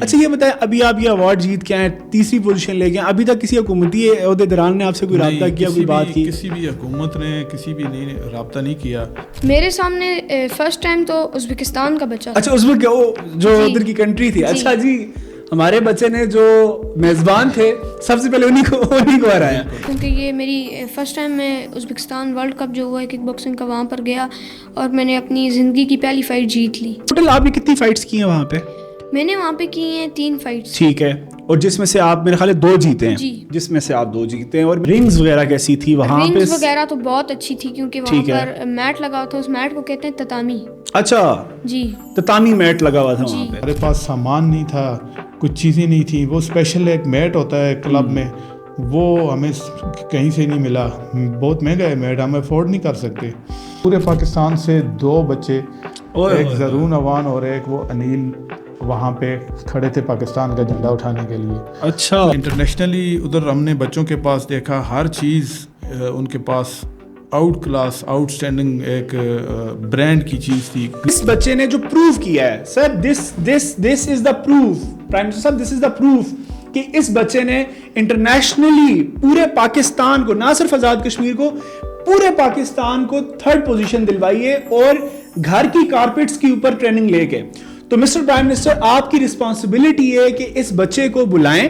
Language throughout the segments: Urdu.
اچھا یہ بتائیں, ابھی آپ یہ ایوارڈ جیت کے آئے, تیسری پوزیشن لے کے, ابھی تک کسی حکومتی عہدیداران نے آپ سے کوئی رابطہ کیا, کوئی بات کی؟ کسی بھی حکومت نے کسی بھی نے رابطہ نہیں کیا. میرے سامنے فرسٹ ٹائم تو ازبکستان کا بچہ. اچھا ازبک جو ادھر کی کنٹری تھی. اچھا جی, ہمارے بچے نے جو میزبان تھے سب سے پہلے انہیں کو ہرایا, کیونکہ یہ میری فرسٹ ٹائم میں ازبکستان ورلڈ کپ جو ہوا ہے کک باکسنگ کا, وہاں پر گیا اور میں نے اپنی زندگی کی پہلی فائٹ جیت لی. ٹوٹل آپ نے کتنی فائٹس کی ہیں وہاں پہ؟ میں نے وہاں پہ کی ہیں 3 فائٹس. ٹھیک ہے, اور جس میں سے آپ میرے خیال ہے 2 جیتے ہیں. جی, جس میں سے آپ 2 جیتے ہیں. اور رنگز وغیرہ کیسی تھی وہاں پہ؟ رنگز وغیرہ تو بہت اچھی تھی کیونکہ وہاں پر میٹ لگا تھا, اس میٹ کو کہتے ہیں تتامی. اچھا جی, تتامی میٹ لگا ہوا تھا وہاں پہ. ہمارے پاس سامان نہیں تھا, کچھ چیزیں نہیں تھیں. وہ اسپیشل ایک میٹ ہوتا ہے کلب میں, وہ ہمیں کہیں سے نہیں ملا. بہت مہنگا ہے میٹ, ہم افورڈ نہیں کر سکتے. پورے پاکستان سے 2 بچے, ایک زرون اوان اور ایک وہ انیل, وہاں پہ کھڑے تھے پاکستان کا جھنڈا اٹھانے کے لیے. اچھا, انٹرنیشنلی ادھر ہم نے بچوں کے پاس دیکھا, ہر چیز ان کے pass out class, out standing ایک برانڈ کی چیز تھی. اس بچے نے جو پروف کیا ہے سر, دس از دا پروف, پرائم منسٹر صاحب, دس از دا پروف کہ اس بچے نے انٹرنیشنلی پورے پاکستان کو, نہ صرف آزاد کشمیر کو, پورے پاکستان کو 3rd پوزیشن دلوائی ہے, اور گھر کی کارپیٹس کے اوپر ٹریننگ لے کے. تو مسٹر پرائم منسٹر, آپ کی رسپانسبلٹی ہے کہ اس بچے کو بلائیں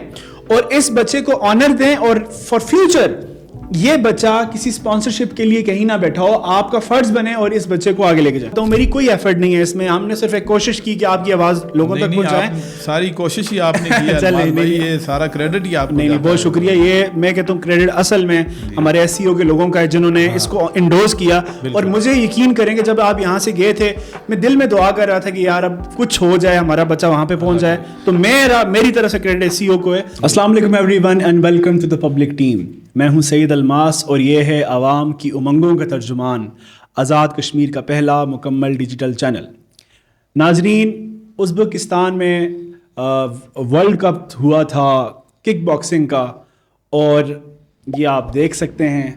اور اس بچے کو آنر دیں, اور فار فیوچر یہ بچہ کسی اسپانسرشپ کے لیے کہیں نہ بیٹھا ہو, آپ کا فرض بنے اور اس بچے کو آگے لے کے جائیں. تو میری کوئی ایفرٹ نہیں ہے اس میں, ہم نے صرف ایک کوشش کی کہ آپ کی آواز لوگوں تک پہنچائیں. ساری کوشش ہی آپ نے کی ہے, یہ سارا کریڈٹ ہی آپ کو. نہیں, بہت شکریہ. یہ میں کہتا ہوں کریڈٹ اصل میں ہمارے ایس سی او کے لوگوں کا ہے جنہوں نے اس کو انڈورس کیا. اور مجھے یقین کریں کہ جب آپ یہاں سے گئے تھے, میں دل میں دعا کر رہا تھا کہ یار اب کچھ ہو جائے, ہمارا بچہ وہاں پہ پہنچ جائے. تو میری طرف سے کریڈٹ ایس سی او کو ہے. السلام علیکم everyone and welcome to the public team. میں ہوں سعید الماس اور یہ ہے عوام کی امنگوں کا ترجمان, آزاد کشمیر کا پہلا مکمل ڈیجیٹل چینل. ناظرین, ازبکستان میں ورلڈ کپ ہوا تھا کک باکسنگ کا, اور یہ آپ دیکھ سکتے ہیں,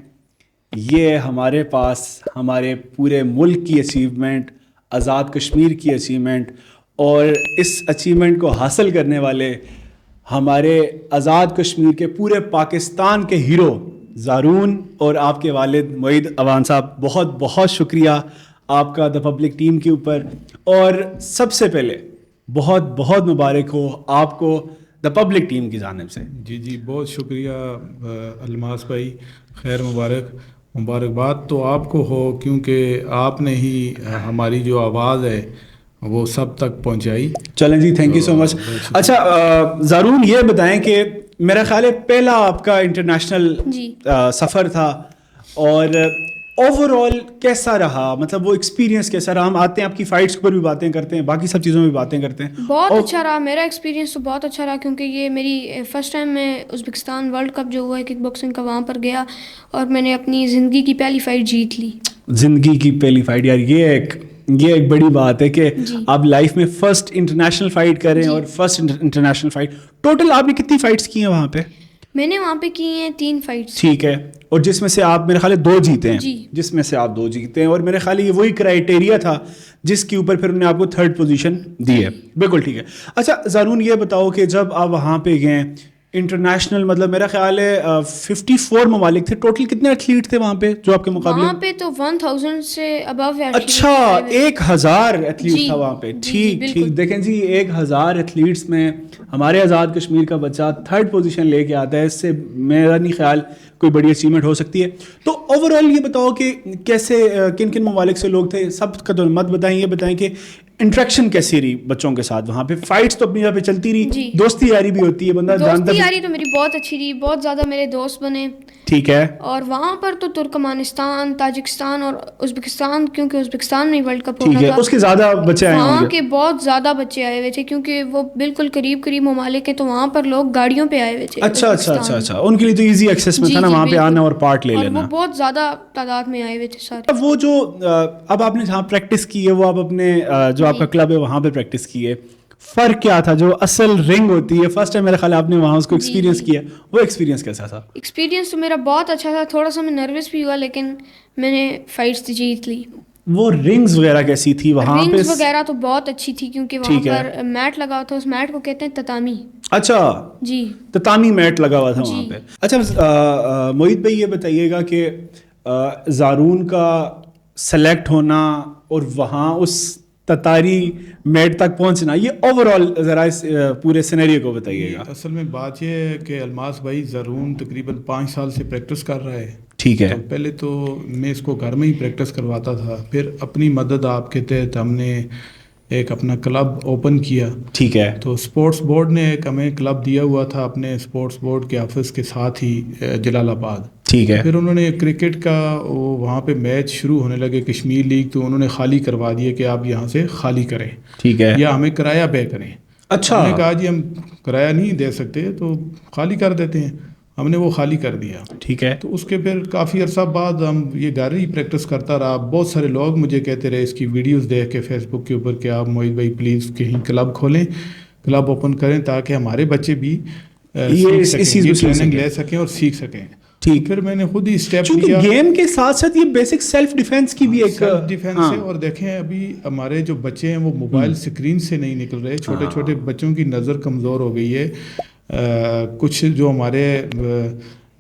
یہ ہمارے پاس ہمارے پورے ملک کی اچیومنٹ, آزاد کشمیر کی اچیومنٹ, اور اس اچیومنٹ کو حاصل کرنے والے ہمارے آزاد کشمیر کے پورے پاکستان کے ہیرو زارون اور آپ کے والد معید اوان صاحب. بہت بہت شکریہ آپ کا دا پبلک ٹیم کے اوپر, اور سب سے پہلے بہت بہت مبارک ہو آپ کو دا پبلک ٹیم کی جانب سے. جی بہت شکریہ الماس بھائی, خیر مبارکباد تو آپ کو ہو, کیونکہ آپ نے ہی ہماری جو آواز ہے وہ سب تک پہنچائی. چلیں جی, تھینک یو سو مچ. اچھا زارون, یہ بتائیں کہ میرا خیال ہے پہلا آپ کا انٹرنیشنل سفر تھا, اور اوور آل کیسا رہا, مطلب وہ ایکسپیرینس کیسا رہا؟ ہم آتے ہیں آپ کی فائٹس پر بھی باتیں کرتے ہیں, باقی سب چیزوں میں بھی باتیں کرتے ہیں. بہت اچھا رہا میرا ایکسپیرینس, تو بہت اچھا رہا, کیونکہ یہ میری فرسٹ ٹائم میں ازبکستان ورلڈ کپ جو ہوا ہے کک باکسنگ کا, وہاں پر گیا اور میں نے اپنی زندگی کی پہلی فائٹ جیت لی. زندگی کی پہلی فائٹ, یار یہ ایک بڑی بات ہے کہ آپ لائف میں فرسٹ انٹرنیشنل فائٹ کریں, اور فرسٹ انٹرنیشنل فائٹ. ٹوٹل آپ نے کتنی فائٹس کی ہیں وہاں پہ؟ میں نے وہاں پہ کی ہیں 3 فائٹس. ٹھیک ہے, اور جس میں سے آپ میرے خیال ہے 2 جیتے ہیں. جس میں سے آپ 2 جیتے ہیں, اور میرے خیال یہ وہی کرائیٹیریا تھا جس کے اوپر پھر انہوں نے آپ کو 3rd پوزیشن دی ہے. بالکل ٹھیک ہے. اچھا زارون, یہ بتاؤ کہ جب آپ وہاں پہ گئے انٹرنیشنل, مطلب میرا خیال ہے 54 ممالک تھے ٹوٹل, کتنے ایتھلیٹ تھے وہاں پہ جو آپ کے مقابلے؟ وہاں پہ تو 1000 سے ابو. اچھا, 1000 ایتھلیٹ تھا وہاں پہ. ٹھیک, دیکھیں جی 1000 ایتھلیٹس میں ہمارے آزاد کشمیر کا بچہ 3rd پوزیشن لے کے آتا ہے, اس سے میرا نہیں خیال کوئی بڑی اچیومنٹ ہو سکتی ہے. تو اوور آل یہ بتاؤ کہ کیسے, کن کن ممالک سے لوگ تھے, سب کا تو مت بتائیں, یہ بتائیں کہ انٹریکشن کیسی رہی بچوں کے ساتھ وہاں پہ. فائٹس تو اپنی جگہ پہ چلتی رہی, دوستی یاری بھی ہوتی ہے, بندہ جانتا ہے. دوستی یاری تو میری بہت اچھی رہی, بہت زیادہ میرے دوست بنے. ٹھیک ہے. اور وہاں پر تو ترکمانستان, تاجکستان اور ازبکستان, کیونکہ ازبکستان میں ورلڈ کپ ہونا تھا, اس کے زیادہ بچے آئے ہوں گے. وہاں کے بہت زیادہ بچے آئے ہوئے تھے, کیونکہ وہ بالکل قریب ممالک ہیں, تو وہاں پر لوگ گاڑیوں پہ آئے ہوئے تھے. اچھا, ان کے لیے تو ایزی ایکسیس میں تھا نا وہاں پہ آنا اور پارٹ لے لینا. وہ بہت زیادہ تعداد میں آئے ہوئے تھے سارے. اب وہ جو اب آپ نے جہاں پریکٹس کی ہے, وہ آپ اپنے جو آپ کا کلب ہے وہاں پہ پریکٹس کی ہے, فرق کیا تھا؟ جو اصل رنگ ہوتی ہے, فرسٹ ٹائم میرا خیال آپ نے وہاں اس کو ایکسپیرینس کیا, وہ ایکسپیرینس کیسا تھا؟ ایکسپیرینس تو میرا بہت اچھا تھا, تھوڑا سا میں نروس بھی ہوا, لیکن میں نے فائٹس جیت لی. وہ رنگز وغیرہ کیسی تھی وہاں پہ؟ رنگز وغیرہ تو بہت اچھی تھی کیونکہ وہاں پر میٹ لگا ہوا تھا. اس میٹ کو کہتے ہیں تتامی. اچھا جی تتامی میٹ لگا ہوا تھا وہاں پہ. اچھا موہت بھائی یہ بتائیے گا کہ زارون کا سلیکٹ ہونا اور وہاں اس تتاری میٹ تک پہنچنا, یہ اوور آل ذرا اس پورے سینیریو کو بتائیے گا. اصل میں بات یہ ہے کہ الماس بھائی زارون تقریباً 5 سال سے پریکٹس کر رہا ہے. ٹھیک ہے. تو پہلے تو میں اس کو گھر میں ہی پریکٹس کرواتا تھا, پھر اپنی مدد آپ کے تحت ہم نے ایک اپنا کلب اوپن کیا. ٹھیک ہے. تو اسپورٹس بورڈ نے ایک ہمیں کلب دیا ہوا تھا اپنے اسپورٹس بورڈ کے آفس کے ساتھ ہی جلال آباد. ٹھیک ہے. پھر انہوں نے کرکٹ کا وہاں پہ میچ شروع ہونے لگے کشمیر لیگ, تو انہوں نے خالی کروا دیا کہ آپ یہاں سے خالی کریں. ٹھیک ہے. یا ہمیں کرایہ پے کریں. اچھا. ہم نے کہا جی ہم کرایہ نہیں دے سکتے تو خالی کر دیتے ہیں. ہم نے وہ خالی کر دیا. ٹھیک ہے. تو اس کے پھر کافی عرصہ بعد ہم یہ گھر ہی پریکٹس کرتا رہا. بہت سارے لوگ مجھے کہتے رہے اس کی ویڈیوز دیکھ کے فیس بک کے اوپر کہ آپ موہت بھائی پلیز کہیں کلب کھولیں, کلب اوپن کریں تاکہ ہمارے بچے بھی ٹریننگ لے سکیں اور سیکھ سکیں. ٹھیک. پھر میں نے خود ہی اسٹیپ لیا. گیم کے ساتھ ساتھ یہ بیسک سیلف ڈیفینس کی بھی ایک سیلف ڈیفینس ہے. اور دیکھیں ابھی ہمارے جو بچے ہیں وہ موبائل اسکرین سے نہیں نکل رہے. چھوٹے چھوٹے بچوں کی نظر کمزور ہو گئی ہے. کچھ جو ہمارے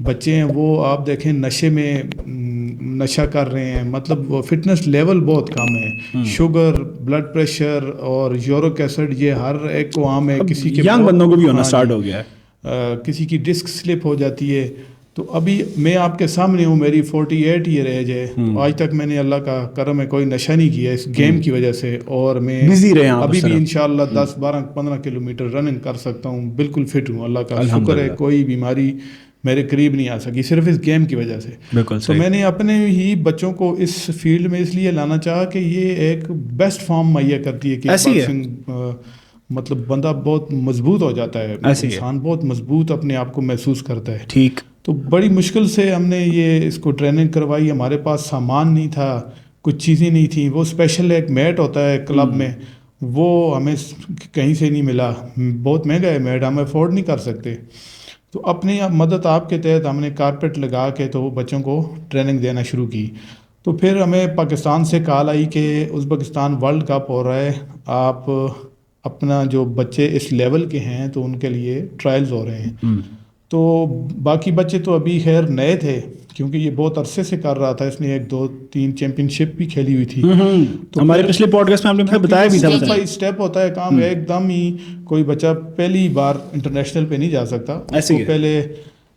بچے ہیں وہ آپ دیکھیں نشے میں نشہ کر رہے ہیں, مطلب فٹنس لیول بہت کم ہے. شوگر, بلڈ پریشر اور یورک ایسڈ یہ ہر ایک کو عام ہے. کسی کے ینگ بندوں کو بھی ہونا سٹارٹ ہو گیا ہے. کسی کی ڈسک سلپ ہو جاتی ہے. تو ابھی میں آپ کے سامنے ہوں, میری 48 ایئر ایج ہے. آج تک میں نے اللہ کا کرم ہے کوئی نشہ نہیں کیا اس گیم کی وجہ سے. اور میں ابھی بھی انشاءاللہ 10-12-15 کلومیٹر رننگ کر سکتا ہوں. بالکل فٹ ہوں, اللہ کا شکر ہے. کوئی بیماری میرے قریب نہیں آ سکی صرف اس گیم کی وجہ سے. تو میں نے اپنے ہی بچوں کو اس فیلڈ میں اس لیے لانا چاہا کہ یہ ایک بیسٹ فارم مہیا کرتی ہے کہ باکسنگ مطلب بندہ بہت مضبوط ہو جاتا ہے. انسان بہت مضبوط اپنے آپ کو محسوس کرتا ہے. ٹھیک. تو بڑی مشکل سے ہم نے یہ اس کو ٹریننگ کروائی. ہمارے پاس سامان نہیں تھا, کچھ چیزیں نہیں تھیں. وہ اسپیشل ایک میٹ ہوتا ہے کلب میں, وہ ہمیں کہیں سے نہیں ملا. بہت مہنگا ہے میٹ, ہم افورڈ نہیں کر سکتے. تو اپنی مدد آپ کے تحت ہم نے کارپیٹ لگا کے تو بچوں کو ٹریننگ دینا شروع کی. تو پھر ہمیں پاکستان سے کال آئی کہ ازبکستان ورلڈ کپ ہو رہا ہے, آپ اپنا جو بچے اس لیول کے ہیں تو ان کے لیے ٹرائلز ہو رہے ہیں. تو باقی بچے تو ابھی خیر نئے تھے کیونکہ یہ بہت عرصے سے کر رہا تھا. اس نے 1-2-3 چیمپئن شپ بھی کھیلی ہوئی تھی. تو ہمارے پچھلے پوڈ کاسٹ میں آپ نے بتایا بھی تھا اسٹیپ ہوتا ہے کام. ایک دم ہی کوئی بچہ پہلی بار انٹرنیشنل پہ نہیں جا سکتا. اس کو پہلے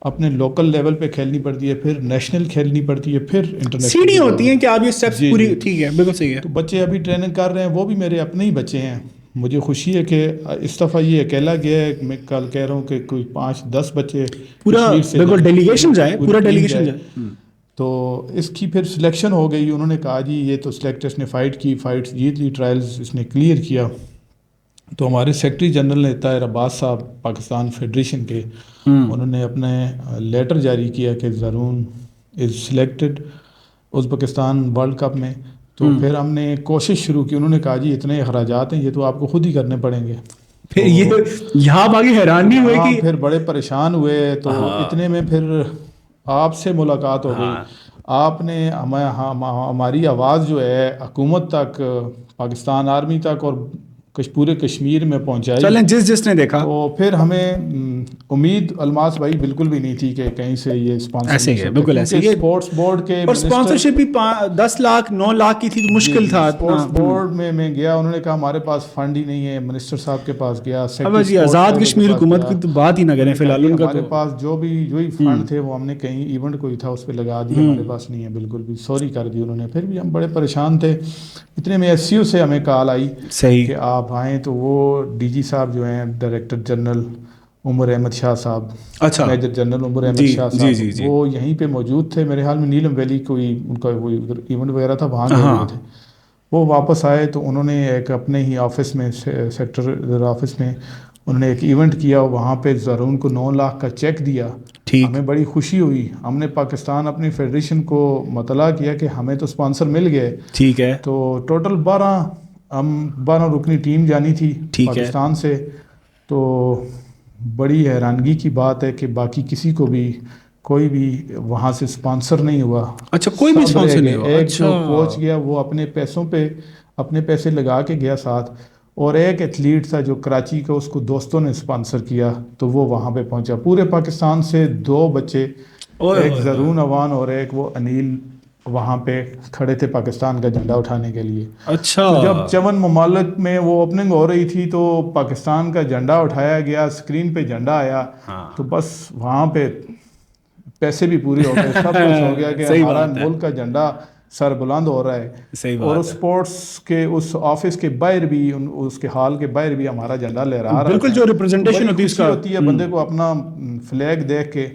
اپنے لوکل لیول پہ کھیلنی پڑتی ہے, پھر نیشنل کھیلنی پڑتی ہے, پھر انٹرنیشنل سیڑھی ہوتی ہیں کہ آپ یہ اسٹیپس پوری. ٹھیک ہے, بالکل صحیح ہے. تو بچے ابھی ٹریننگ کر رہے ہیں, وہ بھی میرے اپنے ہی بچے ہیں. مجھے خوشی ہے کہ اس دفعہ یہ اکیلا گیا ہے. میں کل کہہ رہا ہوں کہ کوئی 5-10 بچے پورا بالکل ڈیلیگیشن جائے, پورا ڈیلیگیشن جائے. تو اس کی پھر سلیکشن ہو گئی. انہوں نے کہا جی یہ تو سلیکٹ, اس نے فائٹ کی, فائٹس جیت لی, ٹرائلز اس نے کلیئر کیا. تو ہمارے سیکرٹری جنرل نے طاہر عباس صاحب پاکستان فیڈریشن کے, انہوں نے اپنے لیٹر جاری کیا کہ Zaroon is selected Uzbekistan world cup میں. تو پھر ہم نے کوشش شروع کی. انہوں نے کہا جی اتنے اخراجات ہیں, یہ تو آپ کو خود ہی کرنے پڑیں گے. پھر یہ یہاں آگے حیران نہیں ہوئے کہ پھر بڑے پریشان ہوئے. تو اتنے میں پھر آپ سے ملاقات ہو گئی. آپ نے ہماری آواز جو ہے حکومت تک, پاکستان آرمی تک اور پورے کشمیر میں پہنچائی. چلیں جس نے دیکھا. تو پھر ہمیں امید الماس بھائی بالکل بھی نہیں تھی کہ کہیں سے یہ اسپانسر ایسے ہی ہے, بالکل ایسے ہی. اسپورٹس بورڈ کے اور اسپانسرشپ بھی 10 لاکھ 9 لاکھ کی تھی, تو مشکل تھا. اسپورٹس بورڈ میں گیا, انہوں نے کہا ہمارے پاس فنڈ ہی نہیں ہے. منسٹر صاحب کے پاس گیا. اب جی آزاد کشمیر حکومت کی تو بات ہی نہ کریں فی الحال. ان کا ہمارے پاس جو بھی فنڈ تھے وہ ہم نے کہیں ایونٹ کوئی تھا اس پہ لگا دیا. ہمارے پاس نہیں ہے, بالکل بھی سوری کر دی انہوں نے. پھر بھی ہم بڑے پریشان تھے. اتنے میں SCO سے ہمیں کال آئی صحیح کہ آپ آئیں. تو وہ DG صاحب جو ہیں ڈائریکٹر جنرل عمر احمد شاہ صاحب, میجر جنرل عمر احمد شاہ صاحب, وہ یہیں پہ موجود تھے. میرے حال میں نیلم ویلی کوئی ان کا وہ ایونٹ وغیرہ تھا, وہاں گئے تھے. وہ واپس آئے تو انہوں نے ایک اپنے ہی آفس میں, سیکٹر آفس میں انہوں نے ایک ایونٹ کیا. وہاں پہ زارون کو 9 لاکھ کا چیک دیا. ہمیں بڑی خوشی ہوئی. ہم نے پاکستان اپنی فیڈریشن کو مطلع کیا کہ ہمیں تو اسپانسر مل گئے. ٹھیک ہے. تو ٹوٹل 12 رکنی ٹیم جانی تھی پاکستان سے. تو بڑی حیرانگی کی بات ہے کہ باقی کسی کو بھی کوئی بھی وہاں سے اسپانسر نہیں ہوا. اچھا کوئی بھی اسپانسر نہیں ہوا. ایک جو کوچ گیا وہ اپنے پیسوں پہ اپنے پیسے لگا کے گیا ساتھ, اور ایک ایتھلیٹ تھا جو کراچی کا, اس کو دوستوں نے اسپانسر کیا تو وہ وہاں پہ پہنچا. پورے پاکستان سے 2 بچے, ایک زرون اوان اور ایک وہ انیل, وہاں پہ کھڑے تھے پاکستان کا جھنڈا اٹھانے کے لیے. اچھا جب 54 ممالک میں وہ اوپننگ ہو رہی تھی تو پاکستان کا جھنڈا اٹھایا گیا, اسکرین پہ جھنڈا آیا تو بس وہاں پہ پیسے بھی پورے ہو گئے, سب کچھ ہو گیا کہ ہمارا ملک کا جھنڈا سر بلند ہو رہا ہے. اور اسپورٹس کے اس آفس کے باہر بھی, اس کے ہال کے باہر بھی ہمارا جھنڈا لہرا رہا ہے. بالکل جو ریپرزنٹیشن ہوتی ہے بندے کو اپنا فلیگ دیکھ کے,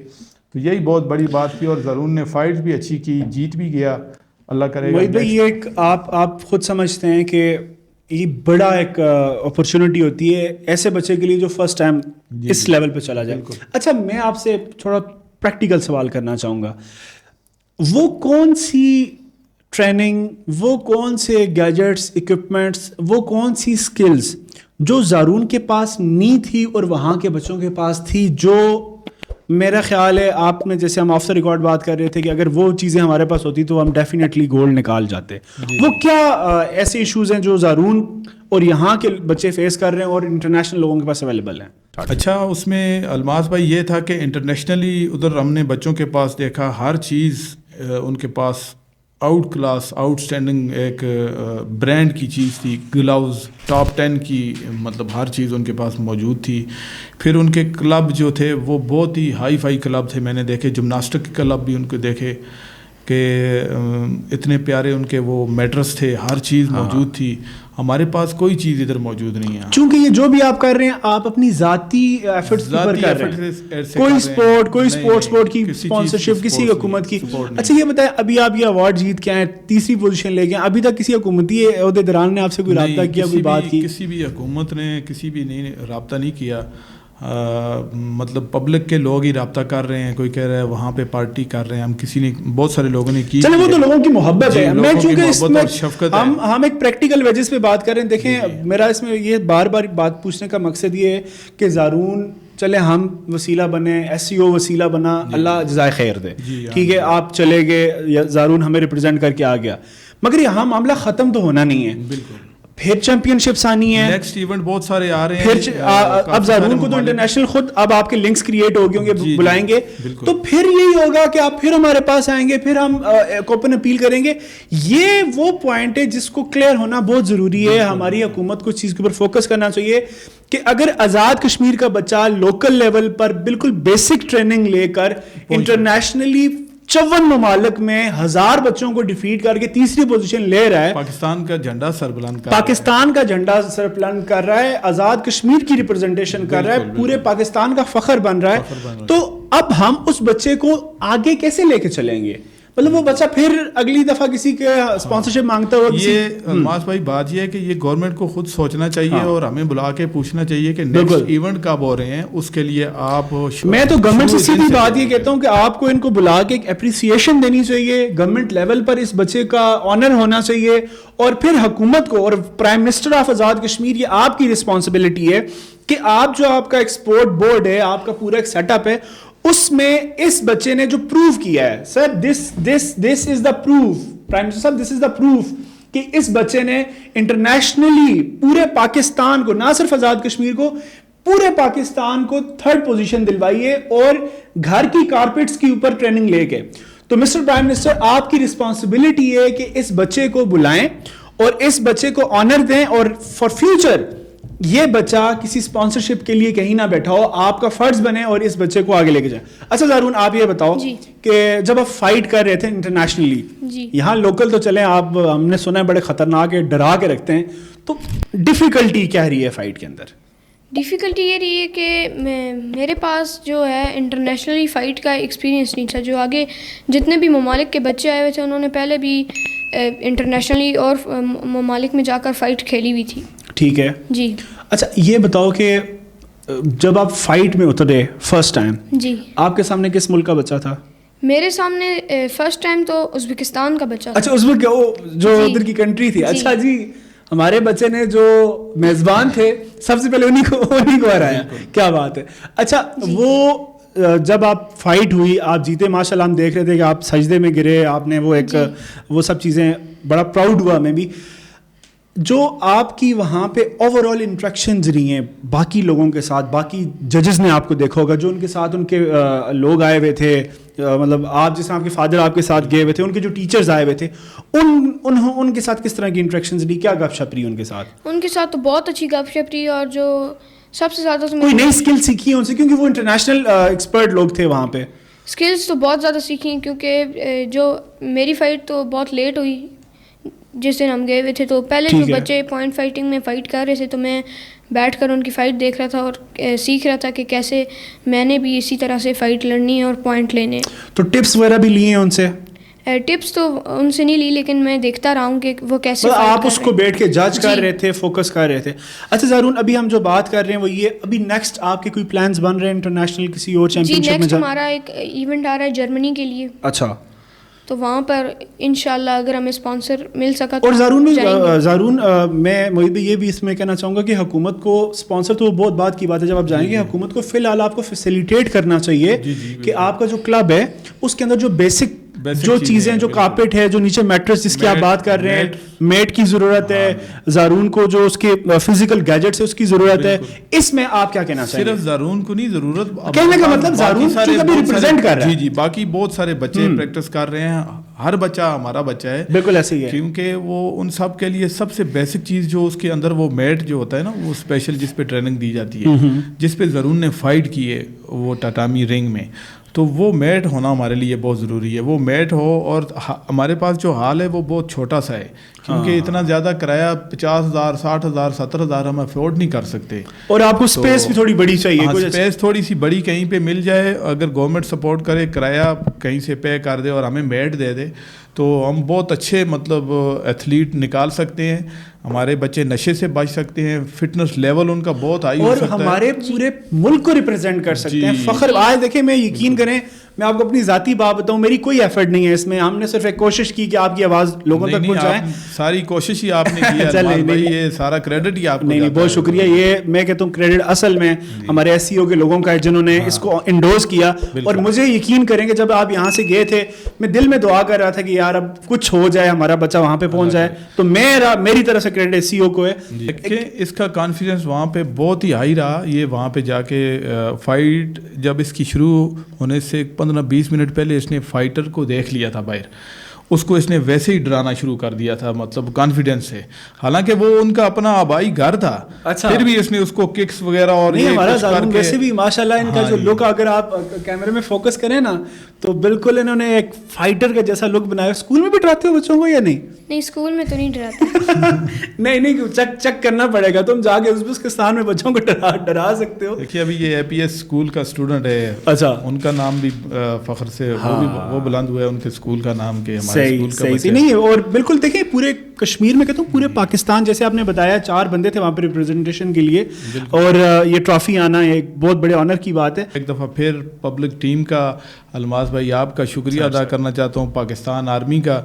تو یہی بہت بڑی بات تھی. اور زرون نے فائٹ بھی اچھی کی, جیت بھی گیا, اللہ کرے گا. یہ ایک آپ خود سمجھتے ہیں کہ یہ بڑا ایک اپرچونٹی ہوتی ہے ایسے بچے کے لیے جو فرسٹ ٹائم اس لیول پہ چلا جائے. اچھا میں آپ سے تھوڑا پریکٹیکل سوال کرنا چاہوں گا, وہ کون سی ٹریننگ, وہ کون سے گیجٹس, اکوپمنٹس, وہ کون سی سکلز جو زارون کے پاس نہیں تھی اور وہاں کے بچوں کے پاس تھی, جو میرا خیال ہے آپ نے, جیسے ہم آف دا ریکارڈ بات کر رہے تھے کہ اگر وہ چیزیں ہمارے پاس ہوتی تو ہم ڈیفینیٹلی گولڈ نکال جاتے. وہ کیا ایسے ایشوز ہیں جو زارون اور یہاں کے بچے فیس کر رہے ہیں اور انٹرنیشنل لوگوں کے پاس اویلیبل ہیں؟ اچھا, اس میں الماس بھائی یہ تھا کہ انٹرنیشنلی ادھر ہم نے بچوں کے پاس دیکھا ہر چیز ان کے pass out class, out standing ایک برانڈ کی چیز تھی. گلاؤز ٹاپ 10 کی, مطلب ہر چیز ان کے پاس موجود تھی. پھر ان کے کلب جو تھے وہ بہت ہی ہائی فائی کلب تھے. میں نے دیکھے جمناسٹک کے کلب بھی ان کو دیکھے کہ اتنے پیارے ان کے وہ میٹرس تھے, ہر چیز موجود تھی. ہمارے پاس کوئی چیز ادھر موجود نہیں ہے. چونکہ یہ جو بھی آپ کر رہے ہیں آپ اپنی ذاتی ایفرٹس پر کر رہے ہیں, کوئی اسپورٹ کی اسپانسرشپ کسی حکومت کی. اچھا یہ بتائیں, ابھی آپ یہ ایوارڈ جیت کے آئے, 3ری پوزیشن لے کے, ابھی تک کسی حکومتی عہدیداران نے آپ سے کوئی رابطہ کیا, کوئی بات کی؟ کسی بھی حکومت نے کسی بھی رابطہ نہیں کیا. مطلب پبلک کے لوگ ہی رابطہ کر رہے ہیں. کوئی کہہ رہا ہے وہاں پہ پارٹی کر رہے ہیں, ہم کسی نے, بہت سارے لوگوں نے کی. چلے وہ تو لوگوں کی محبت ہے. میں چونکہ اس میں ہم ایک پریکٹیکل ویجز پہ بات کر رہے ہیں. دیکھیں میرا اس میں یہ بار بار بات پوچھنے کا مقصد یہ ہے کہ زارون چلے ہم وسیلہ بنے, SCO وسیلہ بنا, اللہ جزائے خیر دے, ٹھیک ہے, آپ چلے گئے, زارون ہمیں ریپرزینٹ کر کے آ گیا, مگر یہاں معاملہ ختم تو ہونا نہیں ہے. بالکل, پھر چیمپئن شپس آنی ہے, نیکسٹ ایونٹ بہت سارے آ رہے ہیں. اب زارون کو تو انٹرنیشنل خود اب آپ کے لنکس کریٹ ہو گئے ہوں گے, بلائیں گے, تو پھر یہی ہوگا کہ آپ پھر ہمارے پاس آئیں گے, پھر ہم کوپن اپیل کریں گے. یہ وہ پوائنٹ ہے جس کو کلیئر ہونا بہت ضروری ہے. ہماری حکومت کو اس چیز کے اوپر فوکس کرنا چاہیے کہ اگر آزاد کشمیر کا بچہ لوکل لیول پر بالکل بیسک ٹریننگ لے کر انٹرنیشنلی 54 ممالک میں 1000 بچوں کو ڈیفیٹ کر کے 3ری پوزیشن لے رہا ہے, پاکستان کا جھنڈا سربلند کر رہا ہے, آزاد کشمیر کی ریپرزنٹیشن کر رہا ہے, پورے پاکستان کا فخر بن رہا ہے, تو اب ہم اس بچے کو آگے کیسے لے کے چلیں گے؟ مطلب وہ بچہ پھر اگلی دفعہ کسی کے اسپانسرشپ مانگتا ہوا. یہ الماس بھائی بات یہ ہے کہ یہ گورنمنٹ کو خود سوچنا چاہیے اور ہمیں بلا کے پوچھنا چاہیے کہ نیکسٹ ایونٹ کب ہو رہے ہیں. اس کے لیے آپ, میں تو گورنمنٹ سے سیدھی بات یہ کہتا ہوں کہ آپ کو ان کو بلا کے ایک اپریسیشن دینی چاہیے, گورنمنٹ لیول پر اس بچے کا آنر ہونا چاہیے, اور پھر حکومت کو اور prime minister of Azad Kashmir, یہ آپ کی رسپانسبلٹی ہے کہ آپ جو آپ کا ایکسپورٹ بورڈ ہے, آپ کا پورا ایک سیٹ اپ ہے, اس میں اس بچے نے جو پروف کیا ہے, سر دس از دا پروف, پرائم منسٹر صاحب دس از دا پروف کہ اس بچے نے انٹرنیشنلی پورے پاکستان کو, نہ صرف آزاد کشمیر کو, پورے پاکستان کو 3rd پوزیشن دلوائی ہے, اور گھر کی کارپیٹس کے اوپر ٹریننگ لے کے. تو مسٹر پرائم منسٹر آپ کی رسپانسبلٹی ہے کہ اس بچے کو بلائیں اور اس بچے کو آنر دیں, اور فار فیوچر یہ بچہ کسی اسپانسرشپ کے لیے کہیں نہ بیٹھا ہو, آپ کا فرض بنے اور اس بچے کو آگے لے کے جائیں. اچھا زارون آپ یہ بتاؤ کہ جب آپ فائٹ کر رہے تھے انٹرنیشنلی, یہاں لوکل تو چلیں آپ, ہم نے سنا ہے بڑے خطرناک ہے, ڈرا کے رکھتے ہیں, تو ڈیفیکلٹی کیا رہی ہے فائٹ کے اندر؟ ڈیفیکلٹی یہ رہی ہے کہ میرے پاس جو ہے انٹرنیشنلی فائٹ کا ایکسپیرینس نہیں تھا. جو آگے جتنے بھی ممالک کے بچے آئے ہوئے تھے انہوں نے پہلے بھی انٹرنیشنلی اور ممالک میں جا کر فائٹ کھیلی ہوئی تھی. ٹھیک ہے جی. اچھا یہ بتاؤ کہ جب آپ فائٹ میں اترے فرسٹ ٹائم, جی, آپ کے سامنے کس ملک کا بچہ تھا؟ میرے سامنے فرسٹ ٹائم تو ازبکستان کا بچہ. اچھا ازبک, جو ادھر کی کنٹری تھی. اچھا جی, ہمارے بچے نے جو میزبان تھے سب سے پہلے انہیں کو ہرایا. کیا بات ہے. اچھا وہ جب آپ فائٹ ہوئی, آپ جیتے ماشاءاللہ, ہم دیکھ رہے تھے کہ آپ سجدے میں گرے, آپ نے وہ ایک وہ سب چیزیں, بڑا پراؤڈ ہوا میں بھی. جو آپ کی وہاں پہ اوور آل انٹریکشنز رہی ہیں باقی لوگوں کے ساتھ, باقی ججز نے آپ کو دیکھا ہوگا جو ان کے ساتھ ان کے لوگ آئے ہوئے تھے, مطلب آپ جس طرح آپ کے فادر آپ کے ساتھ گئے ہوئے تھے, ان کے جو ٹیچرز آئے ہوئے تھے, ان کے ساتھ کس طرح کی انٹریکشنز رہی, کیا گپ شپ رہی ان کے ساتھ؟ ان کے ساتھ تو بہت اچھی گپ شپ رہی, اور جو سب سے زیادہ کوئی نئی اسکل سیکھی ہے ان سے, کیونکہ وہ انٹرنیشنل ایکسپرٹ لوگ تھے وہاں پہ؟ اسکلس تو بہت زیادہ سیکھی ہیں, کیونکہ جو میری فائٹ تو بہت لیٹ ہوئی جس دن ہم گئے ہوئے تھے. تو پہلے جو بچے پوائنٹ فائٹنگ میں فائٹ کر رہے تھے, تو میں بیٹھ کر ان کی فائٹ دیکھ رہا تھا اور سیکھ رہا تھا کہ کیسے میں نے بھی اسی طرح سے فائٹ لڑنی ہے اور پوائنٹ لینے ہیں. تو ٹپس وغیرہ بھی لیے ہیں ان سے؟ ٹپس تو ان سے نہیں لی, لیکن میں دیکھتا رہا ہوں کہ وہ کیسے آپ اس کو بیٹھ کے جج کر رہے تھے, فوکس کر رہے تھے. اچھا زارون, ابھی ہم جو بات کر رہے ہیں وہ یہ, ابھی نیکسٹ آپ کے کوئی پلانز بن رہے ہیں انٹرنیشنل کسی اور چیمپئن شپ میں؟ جی, نیکسٹ ہمارا ایک ایونٹ آ رہا ہے جرمنی کے لیے. اچھا, تو وہاں پر انشاءاللہ اگر ہمیں اسپانسر مل سکا تو. اور زارون میں محیط یہ بھی اس میں کہنا چاہوں گا کہ حکومت کو اسپانسر تو بہت بات کی بات ہے, جب آپ جائیں گے حکومت کو فی الحال آپ کو فیسیلیٹیٹ کرنا چاہیے کہ آپ کا جو کلب ہے اس کے اندر جو بیسک جو چیزیں, جو کارپیٹ ہے, جو نیچے میٹرس جس کی آپ بات کر رہے ہیں, میٹ کی ضرورت ہے, زارون کو جو اس کے فزیکل گیجٹس ہے اس کی ضرورت ہے, اس میں آپ کیا کہنا چاہیں گے؟ صرف زارون کو نہیں ضرورت, کہنے کا مطلب زارون بھی ریپرزینٹ کر رہا ہے. جی, باقی بہت سارے بچے پریکٹس کر رہے ہیں, ہر بچہ ہمارا بچہ ہے. بالکل ایسے ہی ہے, کیونکہ وہ ان سب کے لیے سب سے بیسک چیز جو اس کے اندر وہ میٹ جو ہوتا ہے نا, وہ اسپیشل جس پہ ٹریننگ دی جاتی ہے, جس پہ زارون نے فائٹ کی ہے وہ ٹاٹامی رنگ میں, تو وہ میٹ ہونا ہمارے لیے بہت ضروری ہے. وہ میٹ ہو, اور ہمارے پاس جو ہال ہے وہ بہت چھوٹا سا ہے, کیونکہ اتنا زیادہ کرایہ 50,000 60,000 70,000 ہم افورڈ نہیں کر سکتے, اور آپ کو اسپیس بھی تھوڑی بڑی چاہیے. اسپیس تھوڑی سی بڑی کہیں پہ مل جائے, اگر گورنمنٹ سپورٹ کرے, کرایہ کہیں سے پے کر دے اور ہمیں میٹ دے دے, تو ہم بہت اچھے مطلب ایتھلیٹ نکال سکتے ہیں. ہمارے بچے نشے سے بچ سکتے ہیں, فٹنس لیول ان کا بہت ہائی ہو سکتا ہے, اور ہمارے پورے ملک کو ریپرزینٹ کر سکتے ہیں. فخر آج دیکھیں, میں یقین کریں, میں آپ کو اپنی ذاتی بات بتاؤں, میری کوئی ایفرٹ نہیں ہے اس میں, ہم نے صرف ایک کوشش کی کہ آپ کی آواز لوگوں تک پہنچائیں. ساری کوشش ہی آپ نے کی ہے, یہ سارا کریڈٹ ہی آپ کو. نہیں, بہت شکریہ. یہ میں کہتا ہوں کریڈٹ اصل میں ہمارے ایس سی او کے لوگوں کا ہے جنہوں نے اس کو انڈورس کیا, اور مجھے یقین کریں کہ جب آپ یہاں سے گئے تھے, میں دل میں دعا کر رہا تھا کہ یار اب کچھ ہو جائے, ہمارا بچہ وہاں پہ پہنچ جائے, تو میری طرف سے کریڈٹ ایس سی او کو ہے. اس کا کانفیڈنس وہاں پہ بہت ہی ہائی رہا. یہ وہاں پہ جا کے فائٹ جب اس کی شروع ہونے سے 15-20 منٹ پہلے اس نے فائٹر کو دیکھ لیا تھا باہر, اس کو اس نے ویسے ہی ڈرانا شروع کر دیا تھا, مطلب کانفیڈنس سے, حالانکہ وہ ان کا اپنا آبائی گھر تھا. پھر بھی اس نے اس کو ککس وغیرہ اور یہ ویسے بھی ماشاءاللہ ان کا جو لک, اگر آپ کیمرے میں فوکس کریں نا, تو بالکل انہوں نے ایک فائٹر کا جیسا لک بنایا. اسکول میں بھی ڈراتے ہو بچوں کو یا نہیں؟ نہیں, اسکول میں تو نہیں ڈراتے. نہیں, چیک کرنا پڑے گا, تم جا کے ازبکستان میں بچوں کو ڈرا سکتے ہو. دیکھیے ابھی یہ اے پی ایس اسکول کا اسٹوڈنٹ ہے, اچھا, ان کا نام بھی فخر سے وہ بلند ہوا ہے, ان کے اسکول کا نام کے ہمارے صحیح نہیں. اور بالکل دیکھیں, پورے کشمیر میں کہتا ہوں, پورے پاکستان, جیسے آپ نے بتایا 4 بندے تھے وہاں پہ ریپرزنٹیشن کے لیے, اور یہ ٹرافی آنا ایک بہت بڑے آنر کی بات ہے. ایک دفعہ پھر پبلک ٹیم کا, الماس بھائی آپ کا شکریہ ادا کرنا چاہتا ہوں, پاکستان آرمی کا,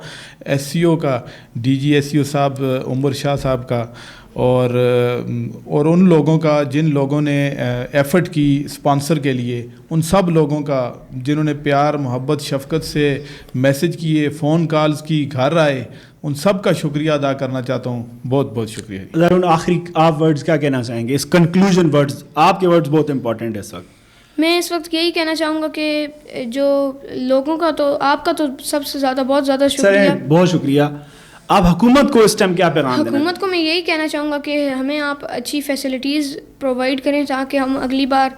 ایس سی او کا, ڈی جی ایس سی او صاحب عمر شاہ صاحب کا, اور ان لوگوں کا جن لوگوں نے ایفرٹ کی اسپانسر کے لیے, ان سب لوگوں کا جنہوں نے پیار محبت شفقت سے میسج کیے, فون کالز کی, گھر آئے, ان سب کا شکریہ ادا کرنا چاہتا ہوں. بہت بہت شکریہ. ضرور آخری آپ ورڈز کیا کہنا چاہیں گے, اس کنکلوژن ورڈز, آپ کے ورڈز بہت امپورٹنٹ ہے اس وقت. میں اس وقت یہی کہنا چاہوں گا کہ جو لوگوں کا, تو آپ کا تو سب سے زیادہ بہت زیادہ شکریہ. بہت شکریہ. آپ حکومت کو اس ٹائم کیا پیغام دینا؟ حکومت کو میں یہی کہنا چاہوں گا کہ ہمیں آپ اچھی فیسلٹیز پرووائڈ کریں, تاکہ ہم اگلی بار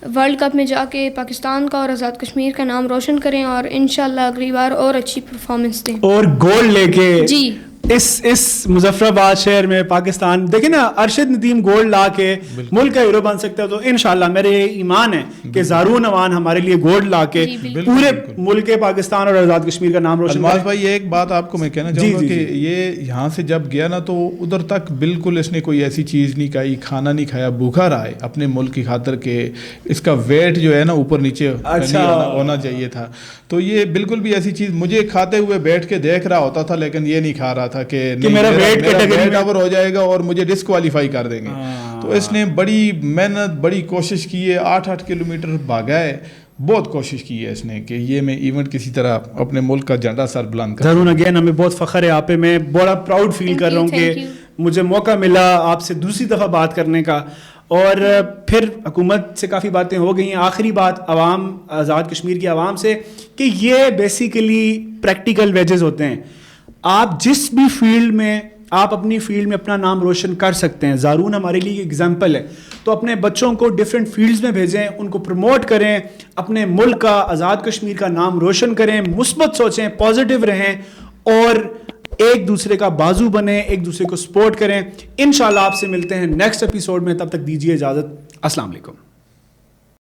ورلڈ کپ میں جا کے پاکستان کا اور آزاد کشمیر کا نام روشن کریں, اور انشاءاللہ اگلی بار اور اچھی پرفارمنس دیں, اور گولڈ لے کے. جی, اس مظفر آباد شہر میں پاکستان, دیکھیں نا, ارشد ندیم گولڈ لا کے ملک کا ہیرو بن سکتا ہے, تو انشاءاللہ میرے ایمان ہے کہ زارون اوان ہمارے لیے گولڈ لا کے پورے ملک پاکستان اور آزاد کشمیر کا نام روشن کرے. الماس بھائی ایک بات آپ کو میں کہنا چاہوں گا کہ یہ یہاں سے جب گیا نا, تو ادھر تک بالکل اس نے کوئی ایسی چیز نہیں کھائی, کھانا نہیں کھایا, بھوکا رہا ہے اپنے ملک کی خاطر کے. اس کا ویٹ جو ہے نا اوپر نیچے ہونا چاہیے تھا, تو یہ بالکل بھی ایسی چیز, مجھے کھاتے ہوئے بیٹھ کے دیکھ رہا ہوتا تھا, لیکن یہ نہیں کھا رہا تھا کہ میرا ویٹ اوور ہو جائے گا اور مجھے ڈسکوالیفائی کر دیں گے. تو اس نے بڑی محنت, بڑی کوشش کی ہے, 8 کلومیٹر بھاگا ہے, بہت کوشش کی ہے اس نے کہ یہ میں ایونٹ کسی طرح اپنے ملک کا جھنڈا سر بلند کر. ضرور اگین ہمیں بہت فخر ہے آپ پہ, میں بڑا پراؤڈ فیل کر رہا ہوں کہ مجھے موقع ملا آپ سے دوسری دفعہ بات کرنے کا, اور پھر حکومت سے کافی باتیں ہو گئی ہیں. آخری بات عوام, آزاد کشمیر کی عوام سے, کہ یہ بیسیکلی پریکٹیکل ویجز ہوتے ہیں. آپ جس بھی فیلڈ میں, آپ اپنی فیلڈ میں اپنا نام روشن کر سکتے ہیں. زارون ہمارے لیے ایگزامپل ہے, تو اپنے بچوں کو ڈفرینٹ فیلڈز میں بھیجیں, ان کو پروموٹ کریں, اپنے ملک کا, آزاد کشمیر کا نام روشن کریں, مثبت سوچیں, پازیٹیو رہیں, اور ایک دوسرے کا بازو بنیں, ایک دوسرے کو سپورٹ کریں. انشاءاللہ آپ سے ملتے ہیں نیکسٹ ایپیسوڈ میں, تب تک دیجیے اجازت. السلام علیکم.